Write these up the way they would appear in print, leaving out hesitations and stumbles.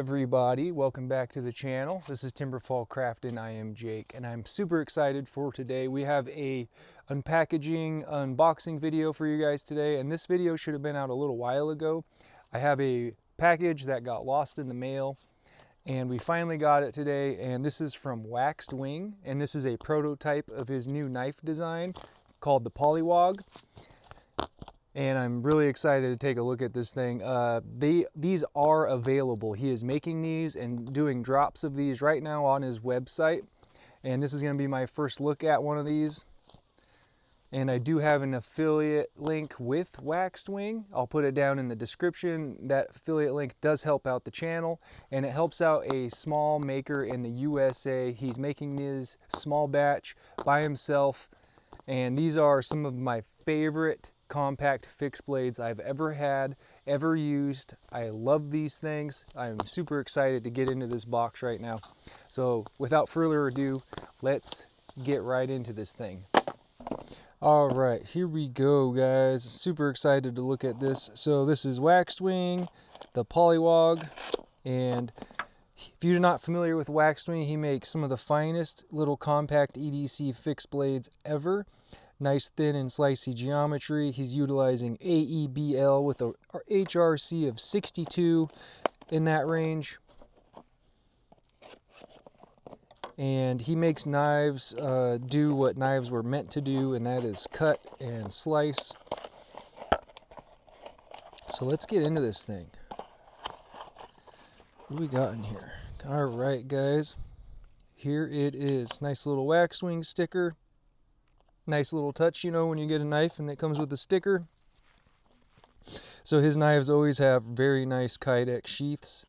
everybody, welcome back to the channel. This is Timberfall Crafting. I am Jake and I'm super excited for today. We have a unpackaging unboxing video for you guys today, and this video should have been out a little while ago. I have a package that got lost in the mail and we finally got it today, and this is from WaxedWing, and this is a prototype of his new knife design called the Polliwog. And I'm really excited to take a look at this thing. These are available. He is making these and doing drops of these right now on his website. And this is going to be my first look at one of these. And I do have an affiliate link with WaxedWing. I'll put it down in the description. That affiliate link does help out the channel, and it helps out a small maker in the USA. He's making these small batch by himself. And these are some of my favorite compact fixed blades I've ever had, ever used. I love these things. I'm super excited to get into this box right now. So without further ado, let's get right into this thing. All right, here we go, guys. Super excited to look at this. So this is WaxedWing, the Polliwog, and if you're not familiar with WaxedWing, he makes some of the finest little compact EDC fixed blades ever. Nice thin and slicey geometry. He's utilizing AEBL with a HRC of 62 in that range. And he makes knives do what knives were meant to do, and that is cut and slice. So let's get into this thing. What do we got in here? All right, guys. Here it is. Nice little WaxedWing sticker. Nice little touch, you know, when you get a knife and it comes with a sticker. So his knives always have very nice Kydex sheaths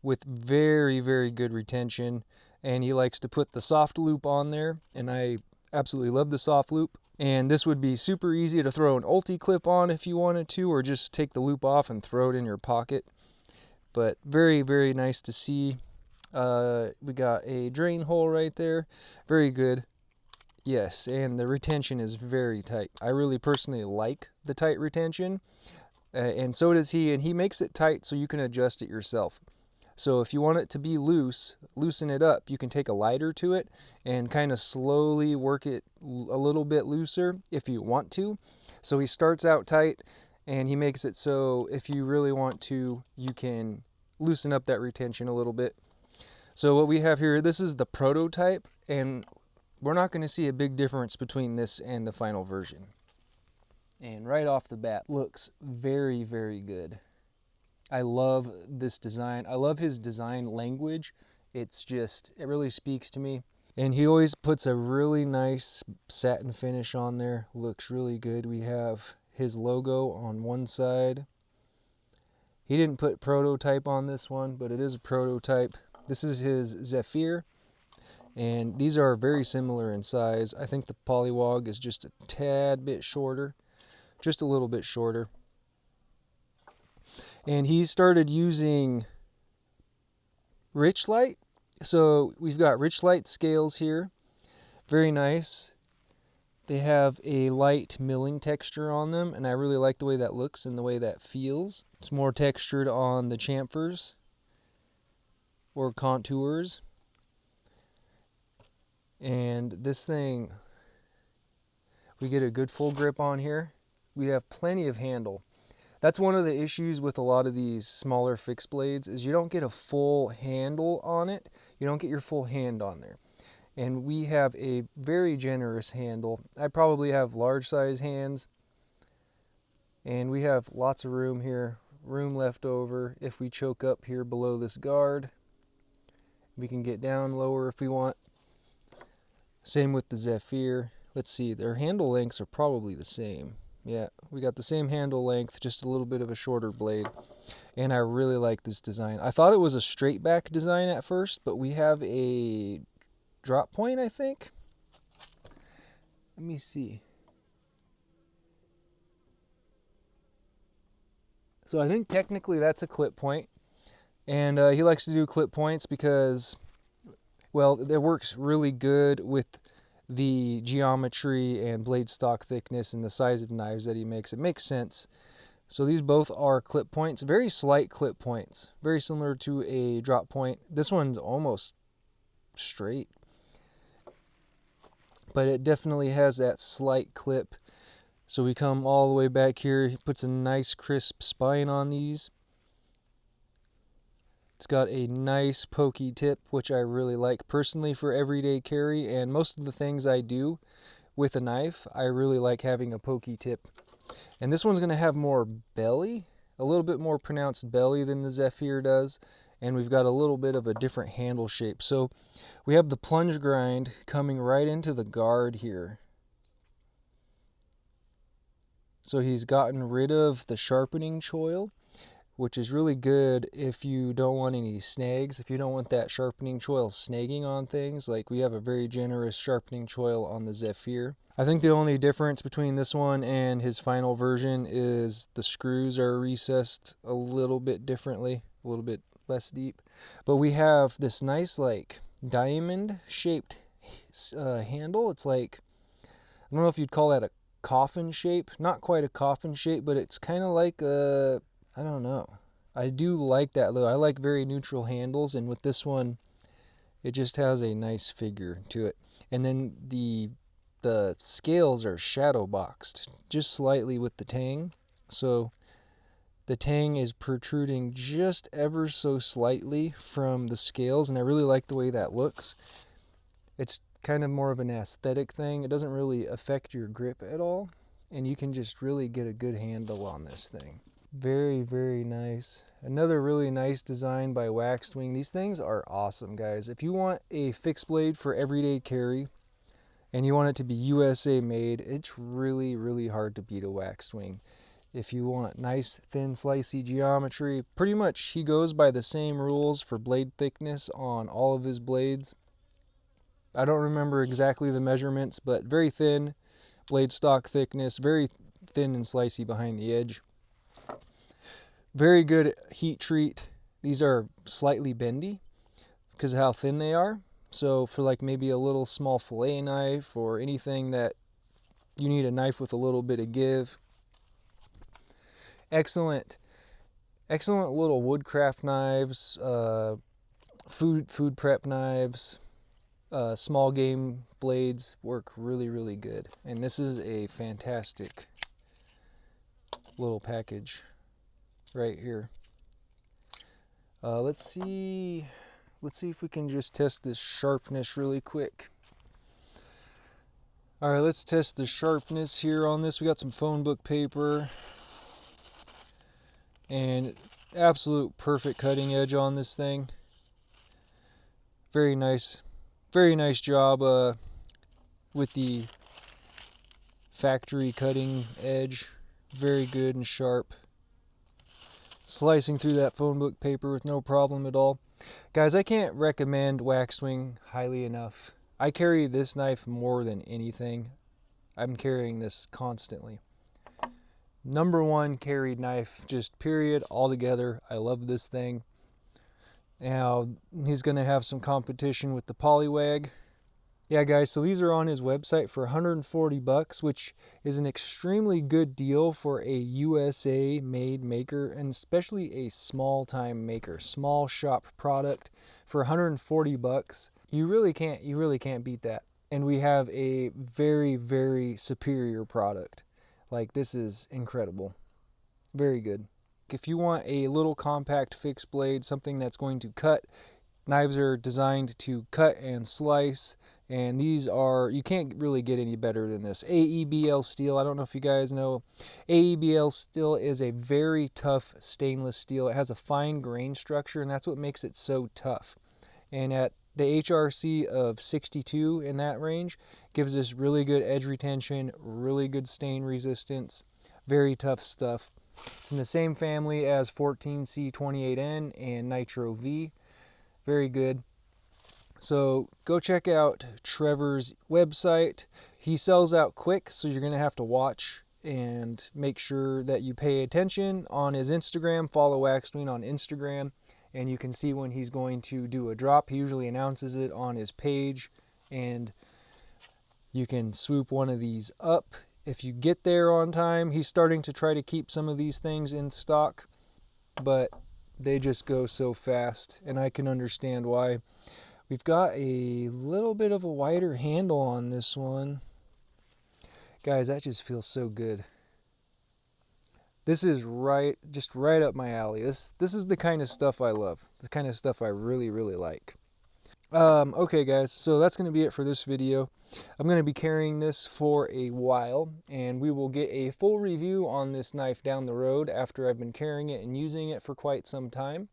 with very, very good retention. And he likes to put the soft loop on there, and I absolutely love the soft loop. And this would be super easy to throw an ulti clip on if you wanted to, or just take the loop off and throw it in your pocket. But very, very nice to see. We got a drain hole right there. Very good. Yes, and the retention is very tight. I really personally like the tight retention, and so does he, and he makes it tight so you can adjust it yourself. So if you want it to be loose, loosen it up. You can take a lighter to it and kind of slowly work it a little bit looser if you want to. So he starts out tight, and he makes it so if you really want to, you can loosen up that retention a little bit. So what we have here, this is the prototype, and we're not going to see a big difference between this and the final version. And right off the bat, looks very, very good. I love this design. I love his design language. It really speaks to me. And he always puts a really nice satin finish on there. Looks really good. We have his logo on one side. He didn't put prototype on this one, but it is a prototype. This is his Zephyr. And these are very similar in size. I think the Polliwog is just a tad bit shorter, just a little bit shorter. And he started using Richlight. So we've got Richlight scales here. Very nice. They have a light milling texture on them, and I really like the way that looks and the way that feels. It's more textured on the chamfers or contours. And this thing, we get a good full grip on here. We have plenty of handle. That's one of the issues with a lot of these smaller fixed blades, is you don't get a full handle on it. You don't get your full hand on there. And we have a very generous handle. I probably have large size hands. And we have lots of room here, room left over if we choke up here below this guard. We can get down lower if we want. Same with the Zephyr. Let's see, their handle lengths are probably the same. Yeah, we got the same handle length, just a little bit of a shorter blade. And I really like this design. I thought it was a straight back design at first, but we have a drop point, I think. Let me see. So I think technically that's a clip point. And he likes to do clip points because, well, it works really good with the geometry and blade stock thickness and the size of knives that he makes. It makes sense. So these both are clip points, very slight clip points, very similar to a drop point. This one's almost straight, but it definitely has that slight clip. So we come all the way back here. He puts a nice crisp spine on these. It's got a nice pokey tip, which I really like personally for everyday carry, and most of the things I do with a knife, I really like having a pokey tip. And this one's going to have more belly, a little bit more pronounced belly than the Zephyr does, and we've got a little bit of a different handle shape. So we have the plunge grind coming right into the guard here. So he's gotten rid of the sharpening choil, which is really good if you don't want any snags, if you don't want that sharpening choil snagging on things. Like, we have a very generous sharpening choil on the Zephyr. I think the only difference between this one and his final version is the screws are recessed a little bit differently, a little bit less deep. But we have this nice like diamond shaped handle. It's like, I don't know if you'd call that a coffin shape, not quite a coffin shape, but it's kind of like a, I don't know. I do like that though. I like very neutral handles, and with this one, it just has a nice figure to it. And then the scales are shadow boxed just slightly with the tang. So the tang is protruding just ever so slightly from the scales, and I really like the way that looks. It's kind of more of an aesthetic thing. It doesn't really affect your grip at all, and you can just really get a good handle on this thing. Very, very nice. Another really nice design by WaxedWing. These things are awesome, guys. If you want a fixed blade for everyday carry and you want it to be USA made, it's really, really hard to beat a WaxedWing. If you want nice, thin, slicey geometry, pretty much he goes by the same rules for blade thickness on all of his blades. I don't remember exactly the measurements, but very thin blade stock thickness, very thin and slicey behind the edge. Very good heat treat. These are slightly bendy because of how thin they are. So for like maybe a little small fillet knife or anything that you need a knife with a little bit of give. Excellent little woodcraft knives, food prep knives, small game blades work really, really good. And this is a fantastic little package right here. Let's see if we can just test this sharpness really quick. All right, let's test the sharpness here on this. We got some phone book paper and absolute perfect cutting edge on this thing. Very nice job with the factory cutting edge. Very good and sharp. Slicing through that phone book paper with no problem at all. Guys, I can't recommend WaxedWing highly enough. I carry this knife more than anything. I'm carrying this constantly. #1 carried knife, just period, altogether. I love this thing. Now, he's going to have some competition with the Polliwog. Yeah, guys, so these are on his website for $140, which is an extremely good deal for a USA made maker, and especially a small time maker, small shop product for $140. You really can't beat that. And we have a very, very superior product. Like, this is incredible. Very good. If you want a little compact fixed blade, something that's going to cut, knives are designed to cut and slice, and these are, you can't really get any better than this. AEBL steel, I don't know if you guys know, AEBL steel is a very tough stainless steel. It has a fine grain structure, and that's what makes it so tough. And at the HRC of 62 in that range, gives us really good edge retention, really good stain resistance, very tough stuff. It's in the same family as 14C28N and Nitro V. Very good. So go check out Trevor's website. He sells out quick, so you're going to have to watch and make sure that you pay attention on his Instagram. Follow WaxedWing on Instagram, and you can see when he's going to do a drop. He usually announces it on his page, and you can swoop one of these up if you get there on time. He's starting to try to keep some of these things in stock, but they just go so fast, and I can understand why. We've got a little bit of a wider handle on this one. Guys, that just feels so good. This is just right up my alley. This is the kind of stuff I love. The kind of stuff I really, really like. Okay guys, so that's going to be it for this video. I'm going to be carrying this for a while, and we will get a full review on this knife down the road after I've been carrying it and using it for quite some time.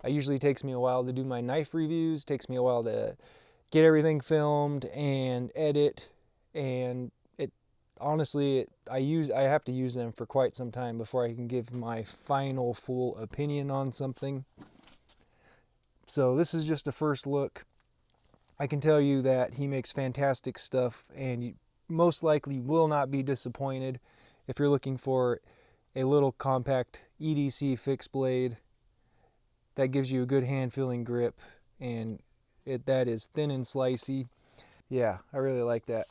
It usually takes me a while to do my knife reviews, takes me a while to get everything filmed and edit, and honestly, I have to use them for quite some time before I can give my final full opinion on something. So this is just a first look. I can tell you that he makes fantastic stuff, and you most likely will not be disappointed if you're looking for a little compact EDC fixed blade that gives you a good hand feeling grip, and that is thin and slicey. Yeah, I really like that.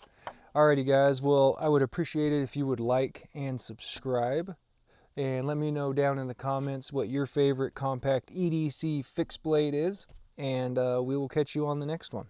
Alrighty guys, well, I would appreciate it if you would like and subscribe, and let me know down in the comments what your favorite compact EDC fixed blade is, and we will catch you on the next one.